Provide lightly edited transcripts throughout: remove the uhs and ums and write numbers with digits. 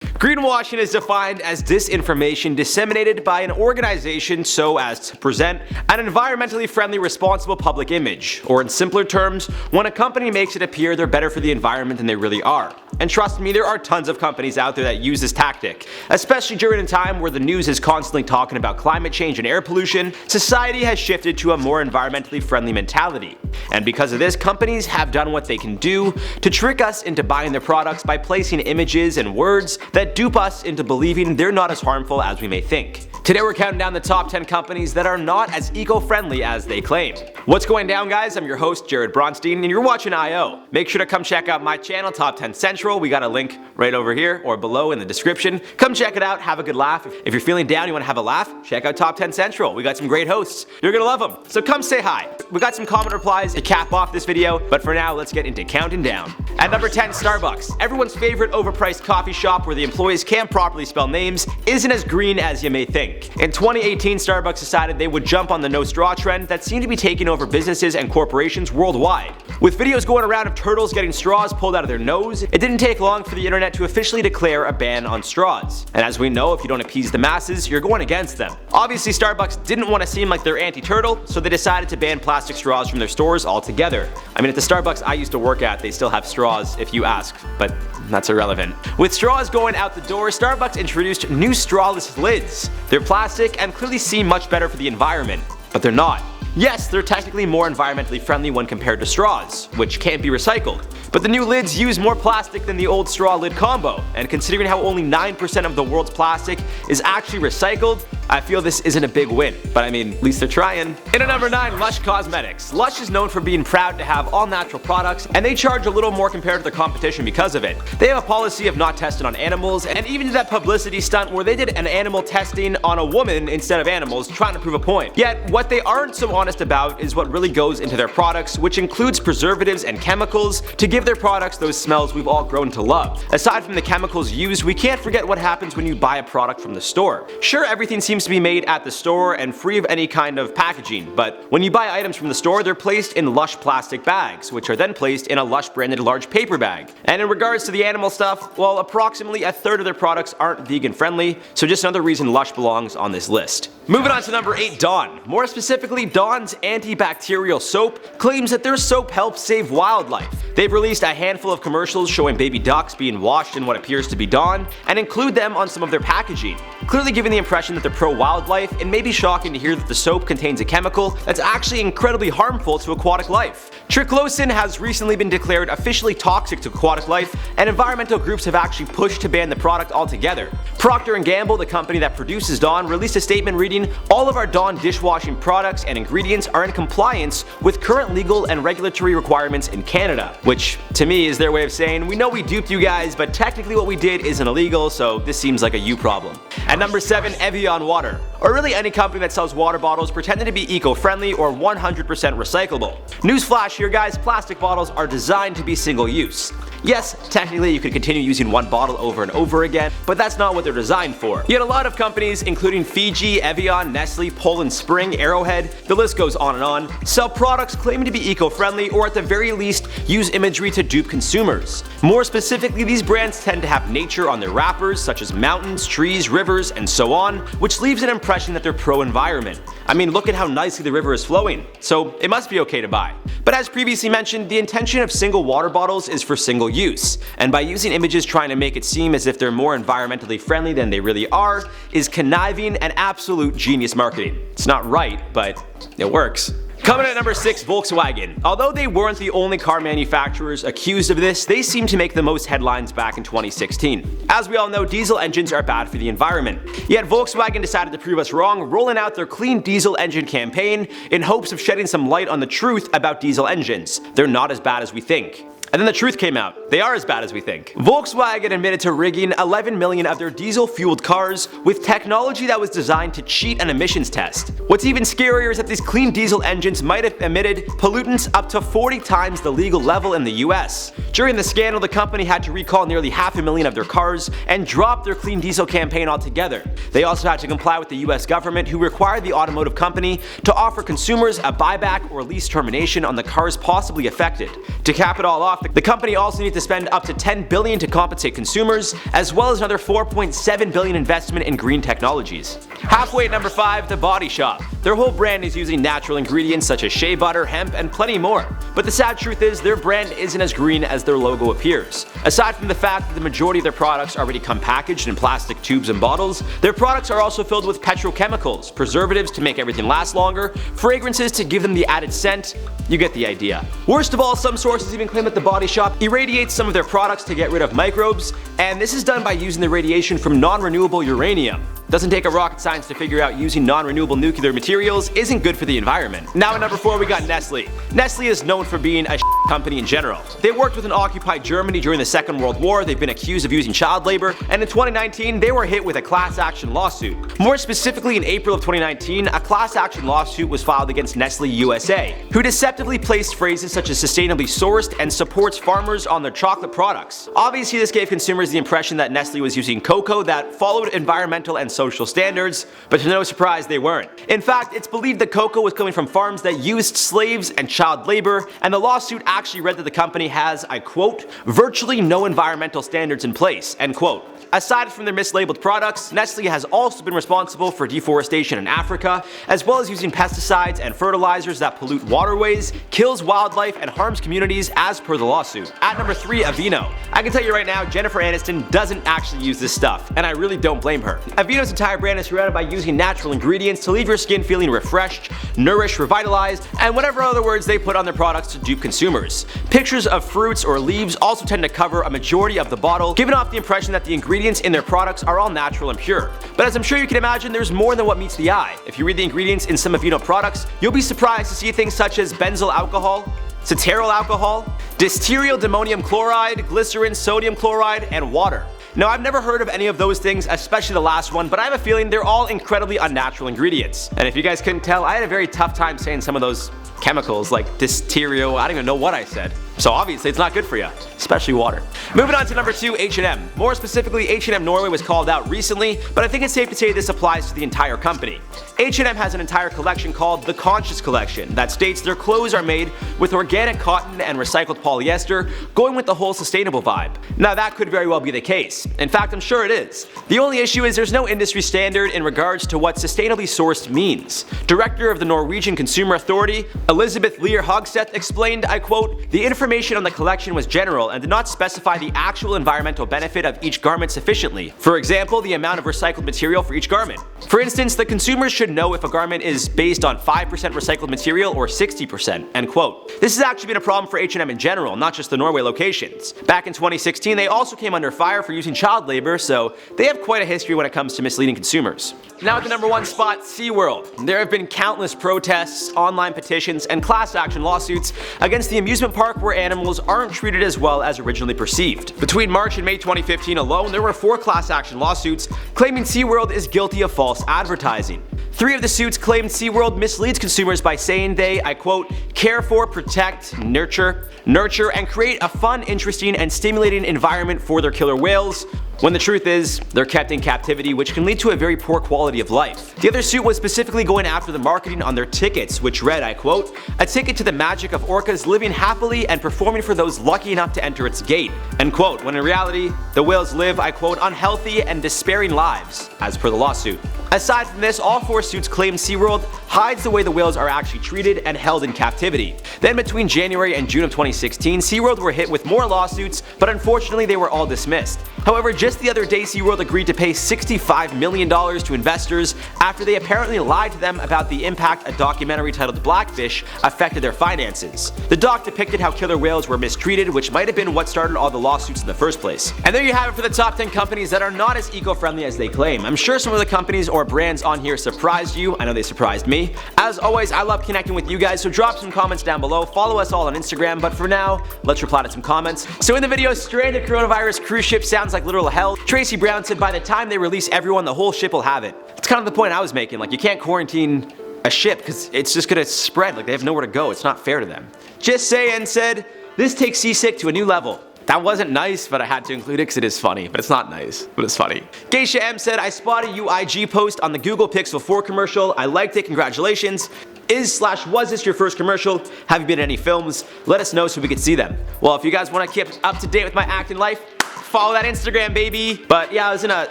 Greenwashing is defined as disinformation disseminated by an organization so as to present an environmentally friendly, responsible public image, or in simpler terms, when a company makes it appear they're better for the environment than they really are. And trust me, there are tons of companies out there that use this tactic. Especially during a time where the news is constantly talking about climate change and air pollution, society has shifted to a more environmentally friendly mentality. And because of this, companies have done what they can do to trick us into buying their products by placing images and words that dupe us into believing they're not as harmful as we may think. Today we're counting down the top 10 companies that are not as eco-friendly as they claim. What's going down, guys? I'm your host, Jared Bronstein, and you're watching I.O. Make sure to come check out my channel, Top 10 Central. We got a link right over here or below in the description. Come check it out, have a good laugh. If you're feeling down, you want to have a laugh, check out Top 10 Central. We got some great hosts. You're gonna love them. So come say hi. We got some comment replies to cap off this video, but for now, let's get into counting down. At number 10, Starbucks. Everyone's favorite overpriced coffee shop where the employees can't properly spell names isn't as green as you may think. In 2018, Starbucks decided they would jump on the no straw trend that seemed to be taking over businesses and corporations worldwide. With videos going around of turtles getting straws pulled out of their nose, it didn't take long for the internet to officially declare a ban on straws. And as we know, if you don't appease the masses, you're going against them. Obviously, Starbucks didn't want to seem like they're anti-turtle, so they decided to ban plastic straws from their stores altogether. I mean, at the Starbucks I used to work at, they still have straws if you ask, but that's irrelevant. With straws going out the door, Starbucks introduced new strawless lids. They're plastic and clearly seem much better for the environment, but they're not. Yes, they're technically more environmentally friendly when compared to straws, which can't be recycled. But the new lids use more plastic than the old straw lid combo, and considering how only 9% of the world's plastic is actually recycled, I feel this isn't a big win, but I mean, at least they're trying. In at number 9, Lush Cosmetics. Lush is known for being proud to have all natural products, and they charge a little more compared to their competition because of it. They have a policy of not testing on animals, and even did that publicity stunt where they did an animal testing on a woman instead of animals, trying to prove a point. Yet, what they aren't so honest about is what really goes into their products, which includes preservatives and chemicals to give their products those smells we've all grown to love. Aside from the chemicals used, we can't forget what happens when you buy a product from the store. Sure, everything seems to be made at the store and free of any kind of packaging, but when you buy items from the store, they're placed in Lush plastic bags, which are then placed in a Lush branded large paper bag. And in regards to the animal stuff, well, approximately a third of their products aren't vegan friendly, so just another reason Lush belongs on this list. Moving on to number 8, Dawn. More specifically, Dawn's antibacterial soap claims that their soap helps save wildlife. They've released a handful of commercials showing baby ducks being washed in what appears to be Dawn, and include them on some of their packaging, clearly giving the impression that they're pro-wildlife. It may be shocking to hear that the soap contains a chemical that's actually incredibly harmful to aquatic life. Triclosan has recently been declared officially toxic to aquatic life, and environmental groups have actually pushed to ban the product altogether. Procter & Gamble, the company that produces Dawn, released a statement reading, "All of our Dawn dishwashing products and ingredients are in compliance with current legal and regulatory requirements in Canada," which to me is their way of saying, we know we duped you guys, but technically what we did isn't illegal, so this seems like a you problem. At number 7, Evian Water. Or really any company that sells water bottles pretending to be eco-friendly or 100% recyclable. Newsflash here, guys, plastic bottles are designed to be single-use. Yes, technically you could continue using one bottle over and over again, but that's not what they're designed for. Yet a lot of companies, including Fiji, Evian, Nestle, Poland Spring, Arrowhead, the list goes on, sell products claiming to be eco-friendly or at the very least use imagery to dupe consumers. More specifically, these brands tend to have nature on their wrappers, such as mountains, trees, rivers, and so on, which leaves an impression that they're pro-environment. I mean, look at how nicely the river is flowing, so it must be okay to buy. But as previously mentioned, the intention of single water bottles is for single use, and by using images trying to make it seem as if they're more environmentally friendly than they really are is conniving and absolute genius marketing. It's not right, but it works. Coming at number 6, Volkswagen. Although they weren't the only car manufacturers accused of this, they seem to make the most headlines back in 2016. As we all know, diesel engines are bad for the environment. Yet Volkswagen decided to prove us wrong, rolling out their Clean Diesel Engine campaign in hopes of shedding some light on the truth about diesel engines. They're not as bad as we think. And then the truth came out. They are as bad as we think. Volkswagen admitted to rigging 11 million of their diesel-fueled cars with technology that was designed to cheat an emissions test. What's even scarier is that these clean diesel engines might have emitted pollutants up to 40 times the legal level in the US. During the scandal, the company had to recall nearly 500,000 of their cars and drop their clean diesel campaign altogether. They also had to comply with the US government, who required the automotive company to offer consumers a buyback or lease termination on the cars possibly affected. To cap it all off, off, the company also needs to spend up to $10 billion to compensate consumers, as well as another $4.7 billion investment in green technologies. Halfway at number 5, The Body Shop. Their whole brand is using natural ingredients such as shea butter, hemp, and plenty more. But the sad truth is, their brand isn't as green as their logo appears. Aside from the fact that the majority of their products already come packaged in plastic tubes and bottles, their products are also filled with petrochemicals, preservatives to make everything last longer, fragrances to give them the added scent. You get the idea. Worst of all, some sources even claim that The Body Shop irradiates some of their products to get rid of microbes, and this is done by using the radiation from non-renewable uranium. Doesn't take a rocket science to figure out using non-renewable nuclear materials isn't good for the environment. Now at number 4 we got Nestle. Nestle is known for being a company in general. They worked with an occupied Germany during the Second World War, they've been accused of using child labor, and in 2019 they were hit with a class action lawsuit. More specifically, in April of 2019, a class action lawsuit was filed against Nestle USA, who deceptively placed phrases such as sustainably sourced and supports farmers on their chocolate products. Obviously this gave consumers the impression that Nestle was using cocoa that followed environmental and social standards, but to no surprise they weren't. In fact, it's believed that cocoa was coming from farms that used slaves and child labor, and the lawsuit actually read that the company has, I quote, virtually no environmental standards in place, end quote. Aside from their mislabeled products, Nestle has also been responsible for deforestation in Africa, as well as using pesticides and fertilizers that pollute waterways, kills wildlife, and harms communities as per the lawsuit. At number 3, Aveeno. I can tell you right now, Jennifer Aniston doesn't actually use this stuff, and I really don't blame her. Aveeno's entire brand is surrounded by using natural ingredients to leave your skin feeling refreshed, nourished, revitalized, and whatever other words they put on their products to dupe consumers. Pictures of fruits or leaves also tend to cover a majority of the bottle, giving off the impression that the ingredients in their products are all natural and pure. But as I'm sure you can imagine, there's more than what meets the eye. If you read the ingredients in some Aveeno products, you'll be surprised to see things such as benzyl alcohol, cetearyl alcohol, distyryl ammonium chloride, glycerin, sodium chloride, and water. Now, I've never heard of any of those things, especially the last one, but I have a feeling they're all incredibly unnatural ingredients. And if you guys couldn't tell, I had a very tough time saying some of those chemicals like distyryl, I don't even know what I said. So obviously it's not good for you, especially water. Moving on to number 2, H&M. More specifically, H&M Norway was called out recently, but I think it's safe to say this applies to the entire company. H&M has an entire collection called the Conscious Collection that states their clothes are made with organic cotton and recycled polyester, going with the whole sustainable vibe. Now that could very well be the case. In fact, I'm sure it is. The only issue is there's no industry standard in regards to what sustainably sourced means. Director of the Norwegian Consumer Authority, Elizabeth Lear Hogstedt, explained, I quote, "The information on the collection was general and did not specify the actual environmental benefit of each garment sufficiently. For example, the amount of recycled material for each garment. For instance, the consumers should know if a garment is based on 5% recycled material or 60%, end quote. This has actually been a problem for H&M in general, not just the Norway locations. Back in 2016, they also came under fire for using child labor, so they have quite a history when it comes to misleading consumers. Now at the number 1 spot, Seaworld. There have been countless protests, online petitions, and class action lawsuits against the amusement park where animals aren't treated as well as originally perceived. Between March and May 2015 alone, there were 4 class action lawsuits claiming SeaWorld is guilty of false advertising. 3 of the suits claimed SeaWorld misleads consumers by saying they, I quote, care for, protect, nurture, and create a fun, interesting, and stimulating environment for their killer whales, when the truth is, they're kept in captivity, which can lead to a very poor quality of life. The other suit was specifically going after the marketing on their tickets, which read, I quote, a ticket to the magic of orcas living happily and performing for those lucky enough to enter its gate, end quote, when in reality, the whales live, I quote, unhealthy and despairing lives, as per the lawsuit. Aside from this, all 4 suits claim SeaWorld hides the way the whales are actually treated and held in captivity. Then between January and June of 2016, SeaWorld were hit with more lawsuits, but unfortunately they were all dismissed. However, just the other day SeaWorld agreed to pay $65 million to investors after they apparently lied to them about the impact a documentary titled Blackfish affected their finances. The doc depicted how killer whales were mistreated, which might have been what started all the lawsuits in the first place. And there you have it for the top 10 companies that are not as eco-friendly as they claim. I'm sure some of the companies or brands on here surprised you. I know they surprised me. As always, I love connecting with you guys, so drop some comments down below. Follow us all on Instagram, but for now, let's reply to some comments. So in the video, stranded coronavirus cruise ship sounds like literal hell. Tracy Brown said by the time they release everyone, the whole ship will have it. It's kind of the point I was making, like you can't quarantine a ship because it's just gonna spread, like they have nowhere to go. It's not fair to them. Just Saying said, this takes Seasick to a new level. That wasn't nice, but I had to include it because it is funny, but it's not nice, but it's funny. Geisha M said, I spotted UIG post on the Google Pixel 4 commercial. I liked it, congratulations. Was this your first commercial? Have you been in any films? Let us know so we can see them. Well, if you guys want to keep up to date with my acting life, follow that Instagram, baby. But yeah, I was in a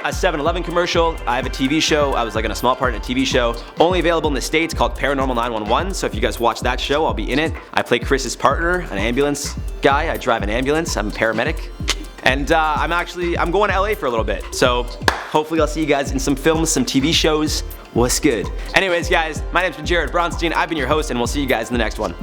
7-Eleven commercial. I have a TV show. I was like in a small part in a TV show, only available in the States, called Paranormal 911. So if you guys watch that show, I'll be in it. I play Chris's partner, an ambulance guy. I drive an ambulance. I'm a paramedic. And I'm going to LA for a little bit. So hopefully I'll see you guys in some films, some TV shows. What's good? Anyways, guys, my name's been Jared Bronstein. I've been your host, and we'll see you guys in the next one.